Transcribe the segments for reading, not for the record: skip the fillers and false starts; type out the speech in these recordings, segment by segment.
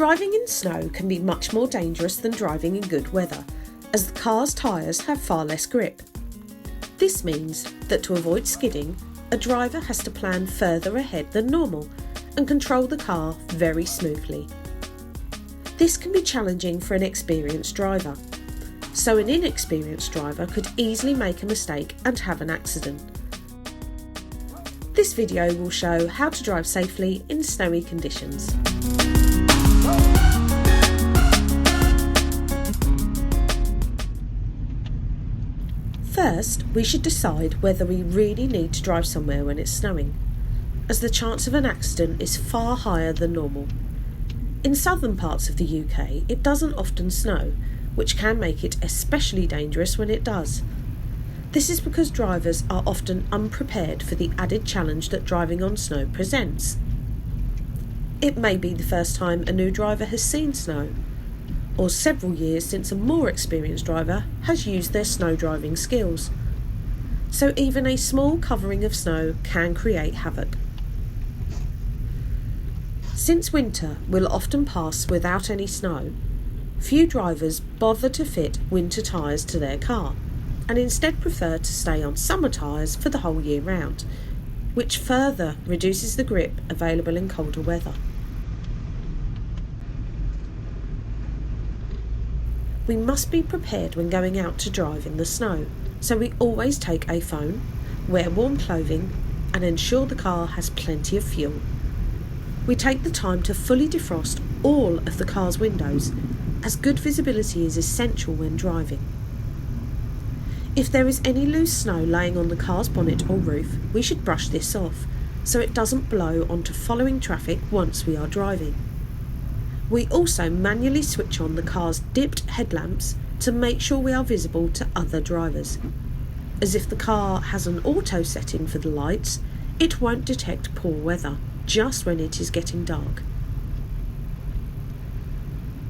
Driving in snow can be much more dangerous than driving in good weather, as the car's tyres have far less grip. This means that to avoid skidding, a driver has to plan further ahead than normal and control the car very smoothly. This can be challenging for an experienced driver, so an inexperienced driver could easily make a mistake and have an accident. This video will show how to drive safely in snowy conditions. First, we should decide whether we really need to drive somewhere when it's snowing, as the chance of an accident is far higher than normal. In southern parts of the UK, it doesn't often snow, which can make it especially dangerous when it does. This is because drivers are often unprepared for the added challenge that driving on snow presents. It may be the first time a new driver has seen snow, or several years since a more experienced driver has used their snow driving skills. So even a small covering of snow can create havoc. Since winter will often pass without any snow, few drivers bother to fit winter tyres to their car, and instead prefer to stay on summer tyres for the whole year round, which further reduces the grip available in colder weather. We must be prepared when going out to drive in the snow, so we always take a phone, wear warm clothing, and ensure the car has plenty of fuel. We take the time to fully defrost all of the car's windows, as good visibility is essential when driving. If there is any loose snow laying on the car's bonnet or roof, we should brush this off, so it doesn't blow onto following traffic once we are driving. We also manually switch on the car's dipped headlamps to make sure we are visible to other drivers, as if the car has an auto setting for the lights, it won't detect poor weather just when it is getting dark.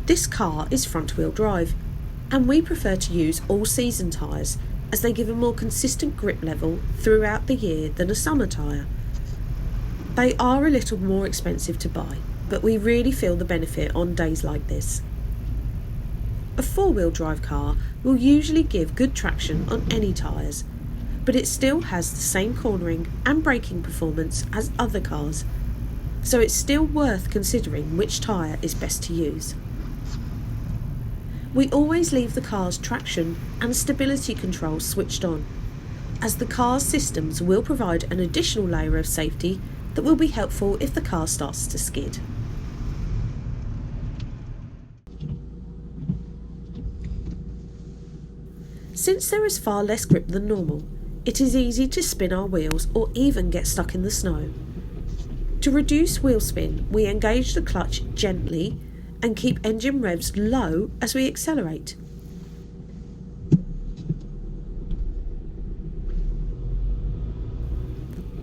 This car is front-wheel drive, and we prefer to use all-season tyres as they give a more consistent grip level throughout the year than a summer tyre. They are a little more expensive to buy, but we really feel the benefit on days like this. A four-wheel drive car will usually give good traction on any tyres, but it still has the same cornering and braking performance as other cars, so it's still worth considering which tyre is best to use. We always leave the car's traction and stability control switched on, as the car's systems will provide an additional layer of safety that will be helpful if the car starts to skid. Since there is far less grip than normal, it is easy to spin our wheels or even get stuck in the snow. To reduce wheel spin, we engage the clutch gently and keep engine revs low as we accelerate.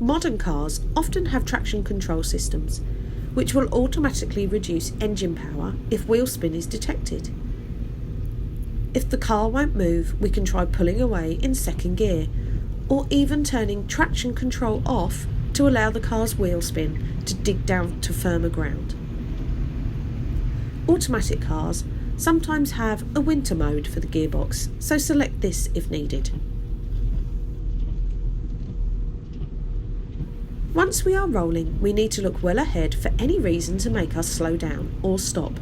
Modern cars often have traction control systems, which will automatically reduce engine power if wheel spin is detected. If the car won't move, we can try pulling away in second gear, or even turning traction control off to allow the car's wheel spin to dig down to firmer ground. Automatic cars sometimes have a winter mode for the gearbox, so select this if needed. Once we are rolling, we need to look well ahead for any reason to make us slow down or stop.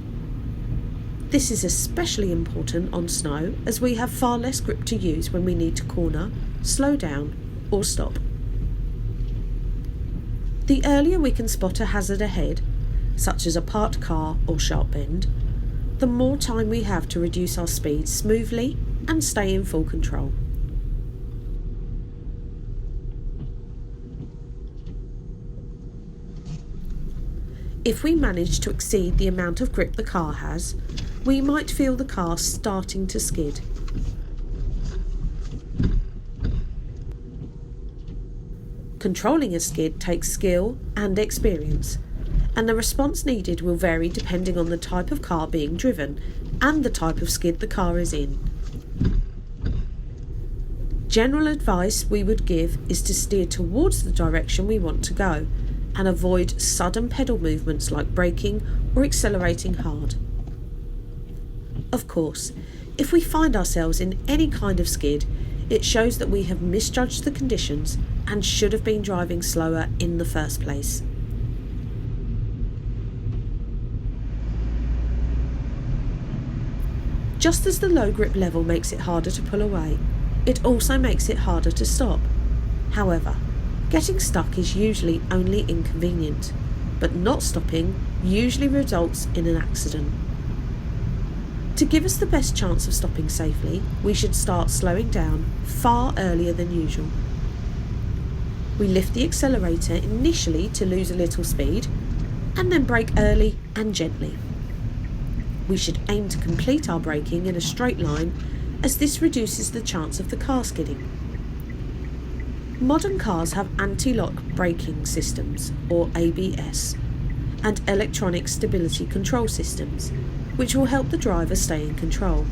This is especially important on snow, as we have far less grip to use when we need to corner, slow down or stop. The earlier we can spot a hazard ahead, such as a parked car or sharp bend, the more time we have to reduce our speed smoothly and stay in full control. If we manage to exceed the amount of grip the car has, we might feel the car starting to skid. Controlling a skid takes skill and experience, and the response needed will vary depending on the type of car being driven and the type of skid the car is in. General advice we would give is to steer towards the direction we want to go and avoid sudden pedal movements like braking or accelerating hard. Of course, if we find ourselves in any kind of skid, it shows that we have misjudged the conditions and should have been driving slower in the first place. Just as the low grip level makes it harder to pull away, it also makes it harder to stop. However, getting stuck is usually only inconvenient, but not stopping usually results in an accident. To give us the best chance of stopping safely, we should start slowing down far earlier than usual. We lift the accelerator initially to lose a little speed, and then brake early and gently. We should aim to complete our braking in a straight line, as this reduces the chance of the car skidding. Modern cars have anti-lock braking systems, or ABS, and electronic stability control systems, which will help the driver stay in control,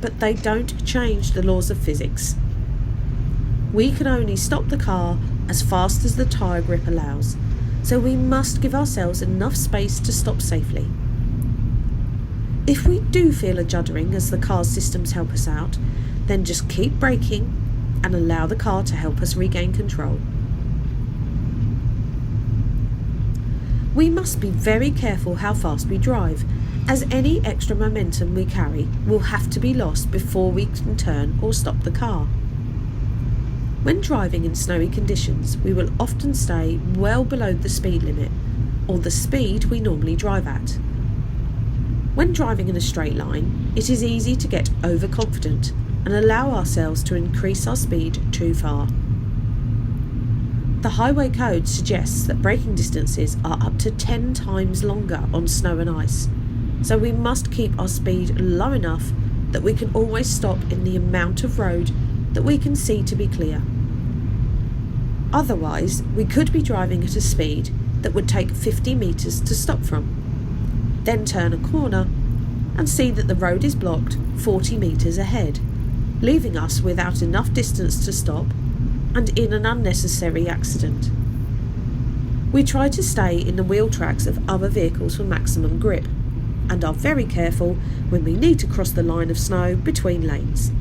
but they don't change the laws of physics. We can only stop the car as fast as the tyre grip allows, so we must give ourselves enough space to stop safely. If we do feel a juddering as the car's systems help us out, then just keep braking and allow the car to help us regain control. We must be very careful how fast we drive, as any extra momentum we carry will have to be lost before we can turn or stop the car. When driving in snowy conditions, we will often stay well below the speed limit, or the speed we normally drive at. When driving in a straight line, it is easy to get overconfident and allow ourselves to increase our speed too far. The highway code suggests that braking distances are up to 10 times longer on snow and ice, so we must keep our speed low enough that we can always stop in the amount of road that we can see to be clear. Otherwise, we could be driving at a speed that would take 50 metres to stop from, then turn a corner and see that the road is blocked 40 metres ahead, leaving us without enough distance to stop and in an unnecessary accident. We try to stay in the wheel tracks of other vehicles for maximum grip, and are very careful when we need to cross the line of snow between lanes.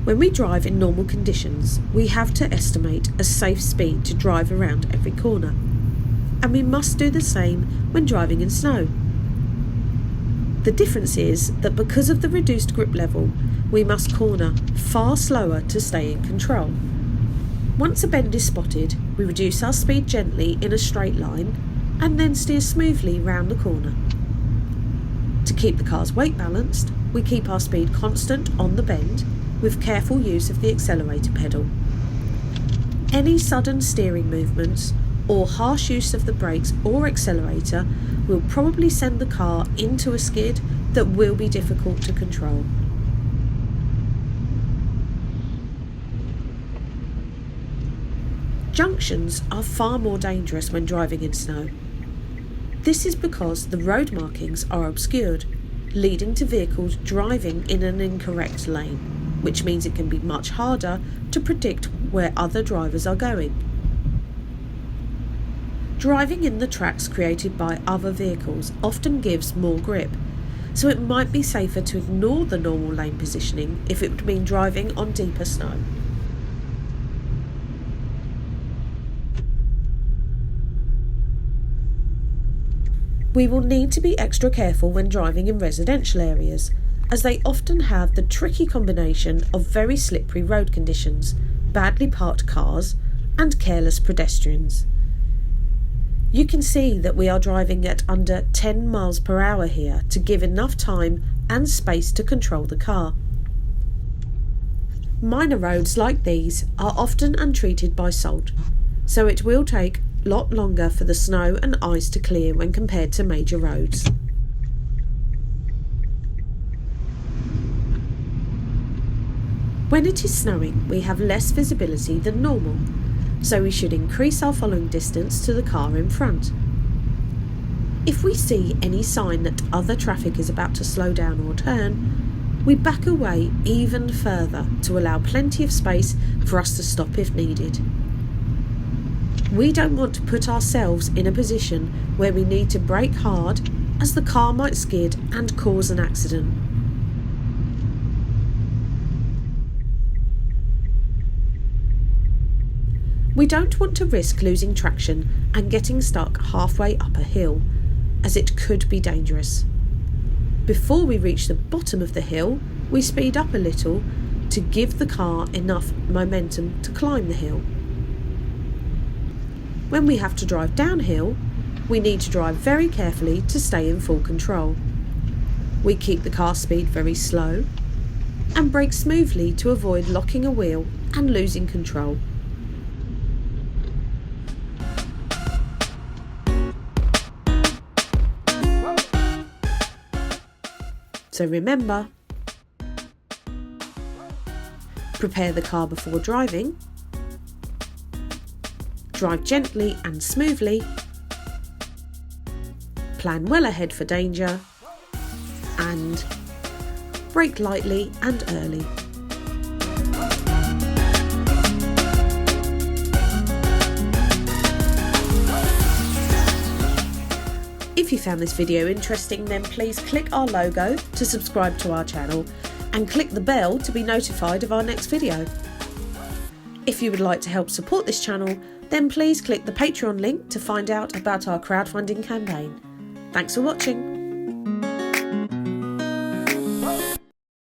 When we drive in normal conditions, we have to estimate a safe speed to drive around every corner, and we must do the same when driving in snow. The difference is that because of the reduced grip level, we must corner far slower to stay in control. Once a bend is spotted, we reduce our speed gently in a straight line and then steer smoothly round the corner. To keep the car's weight balanced, we keep our speed constant on the bend with careful use of the accelerator pedal. Any sudden steering movements or harsh use of the brakes or accelerator will probably send the car into a skid that will be difficult to control. Junctions are far more dangerous when driving in snow. This is because the road markings are obscured, leading to vehicles driving in an incorrect lane, which means it can be much harder to predict where other drivers are going. Driving in the tracks created by other vehicles often gives more grip, so it might be safer to ignore the normal lane positioning if it would mean driving on deeper snow. We will need to be extra careful when driving in residential areas, as they often have the tricky combination of very slippery road conditions, badly parked cars, and careless pedestrians. You can see that we are driving at under 10 miles per hour here to give enough time and space to control the car. Minor roads like these are often untreated by salt, so it will take a lot longer for the snow and ice to clear when compared to major roads. When it is snowing, we have less visibility than normal, so we should increase our following distance to the car in front. If we see any sign that other traffic is about to slow down or turn, we back away even further to allow plenty of space for us to stop if needed. We don't want to put ourselves in a position where we need to brake hard, as the car might skid and cause an accident. We don't want to risk losing traction and getting stuck halfway up a hill, as it could be dangerous. Before we reach the bottom of the hill, we speed up a little to give the car enough momentum to climb the hill. When we have to drive downhill, we need to drive very carefully to stay in full control. We keep the car speed very slow and brake smoothly to avoid locking a wheel and losing control. So remember, prepare the car before driving, drive gently and smoothly, plan well ahead for danger, and brake lightly and early. If you found this video interesting, then please click our logo to subscribe to our channel and click the bell to be notified of our next video. If you would like to help support this channel, then please click the Patreon link to find out about our crowdfunding campaign. Thanks for watching.